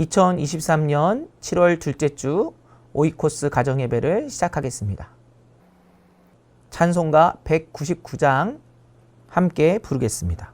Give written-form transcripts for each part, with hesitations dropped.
2023년 7월 둘째 주 오이코스 가정예배를 시작하겠습니다. 찬송가 199장 함께 부르겠습니다.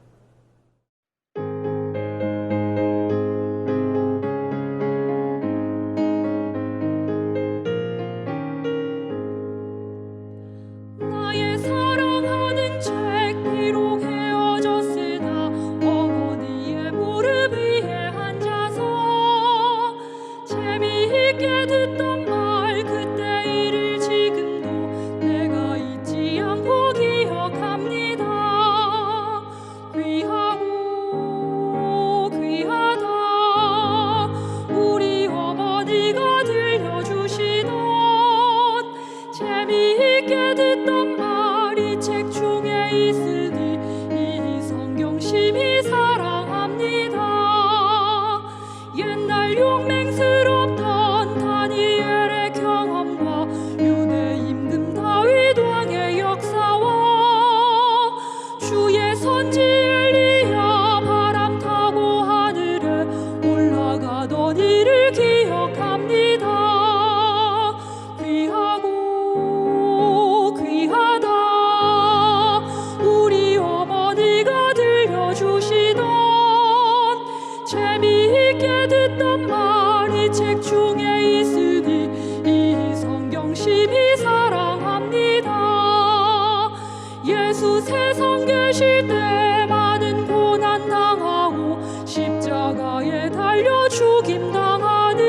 예수 세상 계실 때 많은 고난 당하고 십자가에 달려 죽임 당하니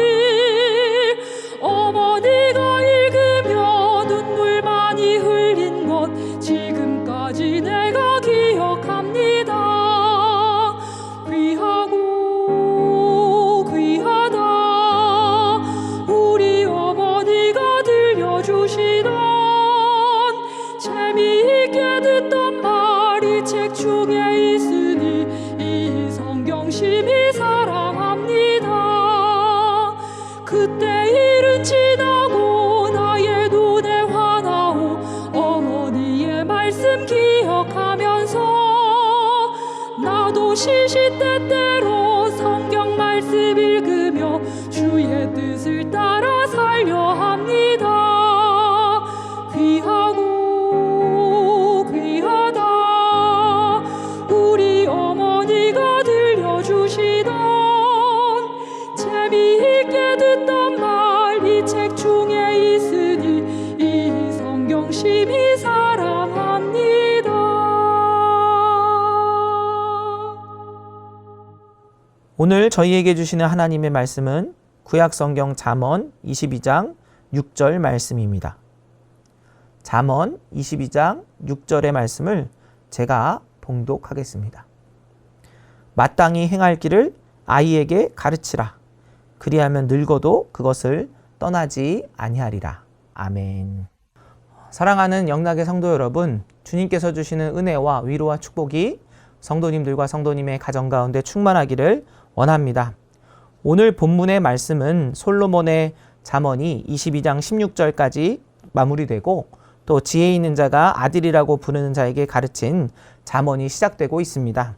어머니가 읽으며 눈물 많이 흘린 것 지금까지 내가 기억합니다. 귀하고 귀하다 우리 어머니가 들려주시던 재미있게 듣던 말이 책 중에 있으니 이 성경 심히 사랑합니다. 그때 일은 지나고 나의 눈에 환하오 어머니의 말씀 기억하면서 나도 시시때때로 성경 말씀 읽으며 주의 뜻을 따라 살려 합니다. 귀하고 우리 어머니가 들려주시던 재미있게 듣던 말 이 책 중에 있으니 이 성경 심히 사랑합니다. 오늘 저희에게 주시는 하나님의 말씀은 구약성경 잠언 22장 6절 말씀입니다. 잠언 22장 6절의 말씀을 제가 봉독하겠습니다. 마땅히 행할 길을 아이에게 가르치라. 그리하면 늙어도 그것을 떠나지 아니하리라. 아멘. 사랑하는 영락의 성도 여러분, 주님께서 주시는 은혜와 위로와 축복이 성도님들과 성도님의 가정 가운데 충만하기를 원합니다. 오늘 본문의 말씀은 솔로몬의 잠언이 22장 16절까지 마무리되고 또 지혜 있는 자가 아들이라고 부르는 자에게 가르친 잠언이 시작되고 있습니다.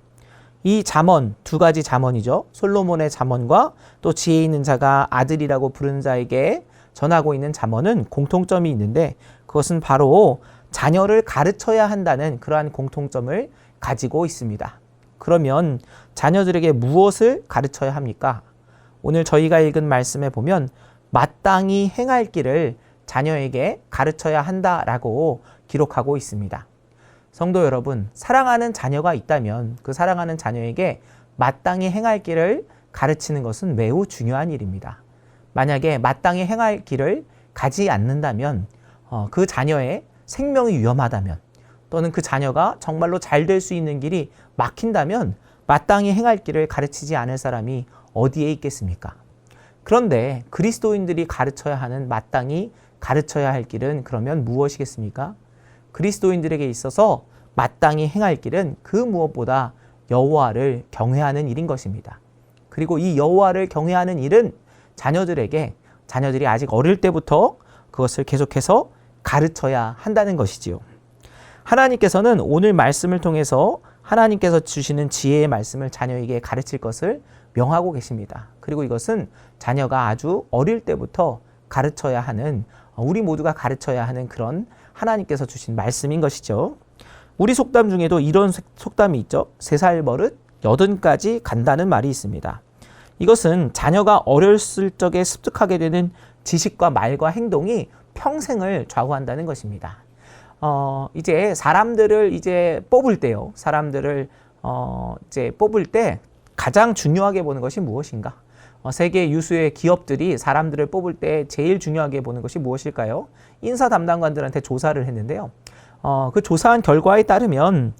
이 잠언, 두 가지 잠언이죠. 솔로몬의 잠언과 또 지혜 있는 자가 아들이라고 부르는 자에게 전하고 있는 잠언은 공통점이 있는데 그것은 바로 자녀를 가르쳐야 한다는 그러한 공통점을 가지고 있습니다. 그러면 자녀들에게 무엇을 가르쳐야 합니까? 오늘 저희가 읽은 말씀에 보면 마땅히 행할 길을 자녀에게 가르쳐야 한다라고 기록하고 있습니다. 성도 여러분, 사랑하는 자녀가 있다면 그 사랑하는 자녀에게 마땅히 행할 길을 가르치는 것은 매우 중요한 일입니다. 만약에 마땅히 행할 길을 가지 않는다면 그 자녀의 생명이 위험하다면 또는 그 자녀가 정말로 잘 될 수 있는 길이 막힌다면 마땅히 행할 길을 가르치지 않을 사람이 어디에 있겠습니까? 그런데 그리스도인들이 가르쳐야 하는 마땅히 가르쳐야 할 길은 그러면 무엇이겠습니까? 그리스도인들에게 있어서 마땅히 행할 길은 그 무엇보다 여호와를 경외하는 일인 것입니다. 그리고 이 여호와를 경외하는 일은 자녀들이 아직 어릴 때부터 그것을 계속해서 가르쳐야 한다는 것이지요. 하나님께서는 오늘 말씀을 통해서 하나님께서 주시는 지혜의 말씀을 자녀에게 가르칠 것을 명하고 계십니다. 그리고 이것은 자녀가 아주 어릴 때부터 가르쳐야 하는, 우리 모두가 가르쳐야 하는 그런 하나님께서 주신 말씀인 것이죠. 우리 속담 중에도 이런 속담이 있죠. 3살 버릇 80까지 간다는 말이 있습니다. 이것은 자녀가 어렸을 적에 습득하게 되는 지식과 말과 행동이 평생을 좌우한다는 것입니다. 이제 사람들을 이제 뽑을 때요. 사람들을 이제 뽑을 때 가장 중요하게 보는 것이 무엇인가? 세계 유수의 기업들이 사람들을 뽑을 때 제일 중요하게 보는 것이 무엇일까요? 인사 담당관들한테 조사를 했는데요. 그 조사한 결과에 따르면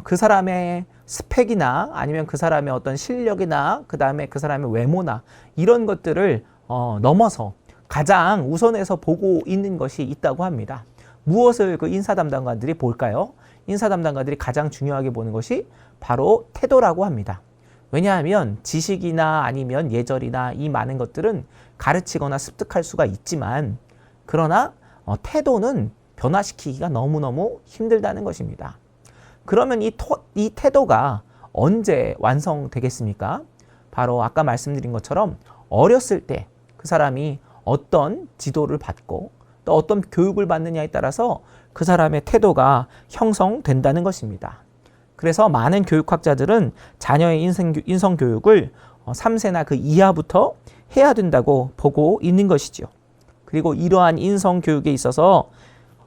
그 사람의 스펙이나 아니면 그 사람의 어떤 실력이나 그 다음에 그 사람의 외모나 이런 것들을 넘어서 가장 우선해서 보고 있는 것이 있다고 합니다. 무엇을 그 인사 담당관들이 볼까요? 인사 담당관들이 가장 중요하게 보는 것이 바로 태도라고 합니다. 왜냐하면 지식이나 아니면 예절이나 이 많은 것들은 가르치거나 습득할 수가 있지만, 그러나 태도는 변화시키기가 너무너무 힘들다는 것입니다. 그러면 이 태도가 언제 완성되겠습니까? 바로 아까 말씀드린 것처럼 어렸을 때 그 사람이 어떤 지도를 받고 또 어떤 교육을 받느냐에 따라서 그 사람의 태도가 형성된다는 것입니다. 그래서 많은 교육학자들은 자녀의 인성 교육을 3세나 그 이하부터 해야 된다고 보고 있는 것이죠. 그리고 이러한 인성 교육에 있어서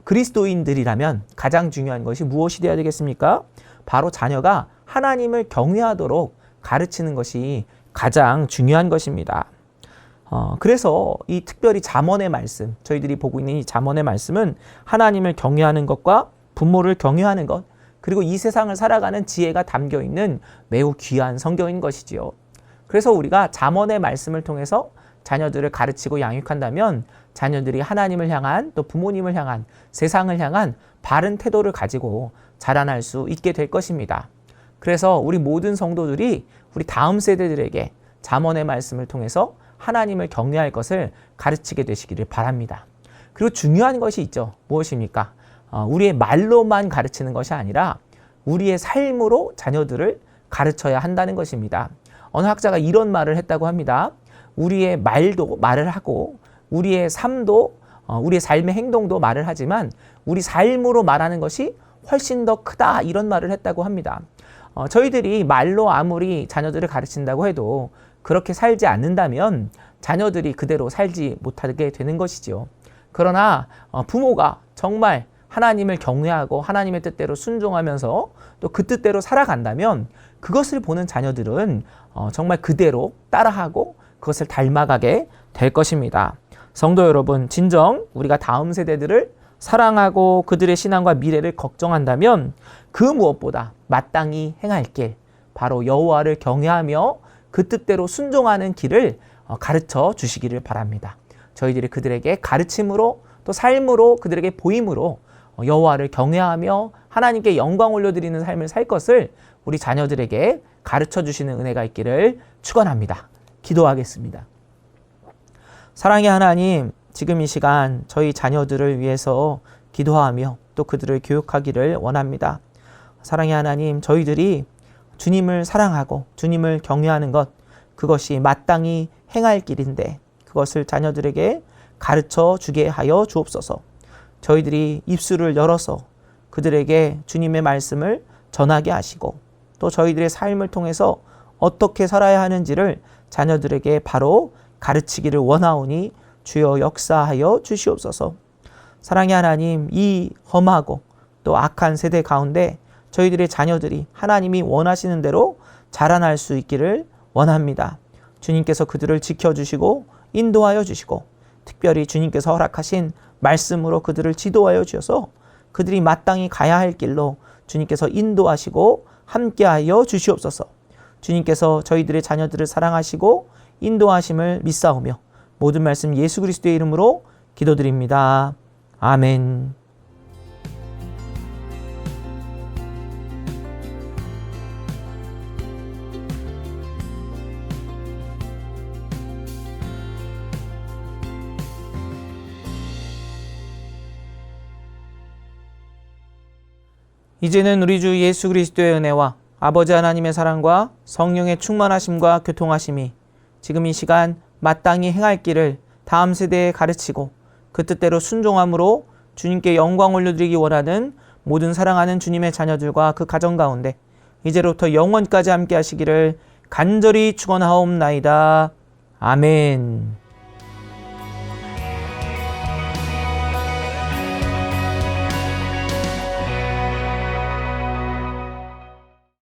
그리스도인들이라면 가장 중요한 것이 무엇이 되어야 되겠습니까? 바로 자녀가 하나님을 경외하도록 가르치는 것이 가장 중요한 것입니다. 그래서 이 특별히 잠언의 말씀, 저희들이 보고 있는 이 잠언의 말씀은 하나님을 경외하는 것과 부모를 경외하는 것, 그리고 이 세상을 살아가는 지혜가 담겨 있는 매우 귀한 성경인 것이지요. 그래서 우리가 잠언의 말씀을 통해서 자녀들을 가르치고 양육한다면 자녀들이 하나님을 향한, 또 부모님을 향한, 세상을 향한 바른 태도를 가지고 자라날 수 있게 될 것입니다. 그래서 우리 모든 성도들이 우리 다음 세대들에게 잠언의 말씀을 통해서 하나님을 경외할 것을 가르치게 되시기를 바랍니다. 그리고 중요한 것이 있죠. 무엇입니까? 우리의 말로만 가르치는 것이 아니라 우리의 삶으로 자녀들을 가르쳐야 한다는 것입니다. 어느 학자가 이런 말을 했다고 합니다. 우리의 말도 말을 하고 우리의 삶도 우리의 삶의 행동도 말을 하지만 우리 삶으로 말하는 것이 훨씬 더 크다, 이런 말을 했다고 합니다. 저희들이 말로 아무리 자녀들을 가르친다고 해도 그렇게 살지 않는다면 자녀들이 그대로 살지 못하게 되는 것이죠. 그러나 부모가 정말 하나님을 경외하고 하나님의 뜻대로 순종하면서 또 그 뜻대로 살아간다면 그것을 보는 자녀들은 정말 그대로 따라하고 그것을 닮아가게 될 것입니다. 성도 여러분, 진정 우리가 다음 세대들을 사랑하고 그들의 신앙과 미래를 걱정한다면 그 무엇보다 마땅히 행할 길, 바로 여호와를 경외하며 그 뜻대로 순종하는 길을 가르쳐 주시기를 바랍니다. 저희들이 그들에게 가르침으로 또 삶으로 그들에게 보임으로 여호와를 경외하며 하나님께 영광 올려드리는 삶을 살 것을 우리 자녀들에게 가르쳐 주시는 은혜가 있기를 축원합니다. 기도하겠습니다. 사랑의 하나님, 지금 이 시간 저희 자녀들을 위해서 기도하며 또 그들을 교육하기를 원합니다. 사랑의 하나님, 저희들이 주님을 사랑하고 주님을 경외하는 것, 그것이 마땅히 행할 길인데 그것을 자녀들에게 가르쳐 주게 하여 주옵소서. 저희들이 입술을 열어서 그들에게 주님의 말씀을 전하게 하시고 또 저희들의 삶을 통해서 어떻게 살아야 하는지를 자녀들에게 바로 가르치기를 원하오니 주여 역사하여 주시옵소서. 사랑의 하나님, 이 험하고 또 악한 세대 가운데 저희들의 자녀들이 하나님이 원하시는 대로 자라날 수 있기를 원합니다. 주님께서 그들을 지켜주시고 인도하여 주시고 특별히 주님께서 허락하신 말씀으로 그들을 지도하여 주셔서 그들이 마땅히 가야 할 길로 주님께서 인도하시고 함께하여 주시옵소서. 주님께서 저희들의 자녀들을 사랑하시고 인도하심을 믿사오며 모든 말씀 예수 그리스도의 이름으로 기도드립니다. 아멘. 이제는 우리 주 예수 그리스도의 은혜와 아버지 하나님의 사랑과 성령의 충만하심과 교통하심이 지금 이 시간 마땅히 행할 길을 다음 세대에 가르치고 그 뜻대로 순종함으로 주님께 영광 올려드리기 원하는 모든 사랑하는 주님의 자녀들과 그 가정 가운데 이제로부터 영원까지 함께 하시기를 간절히 축원하옵나이다. 아멘.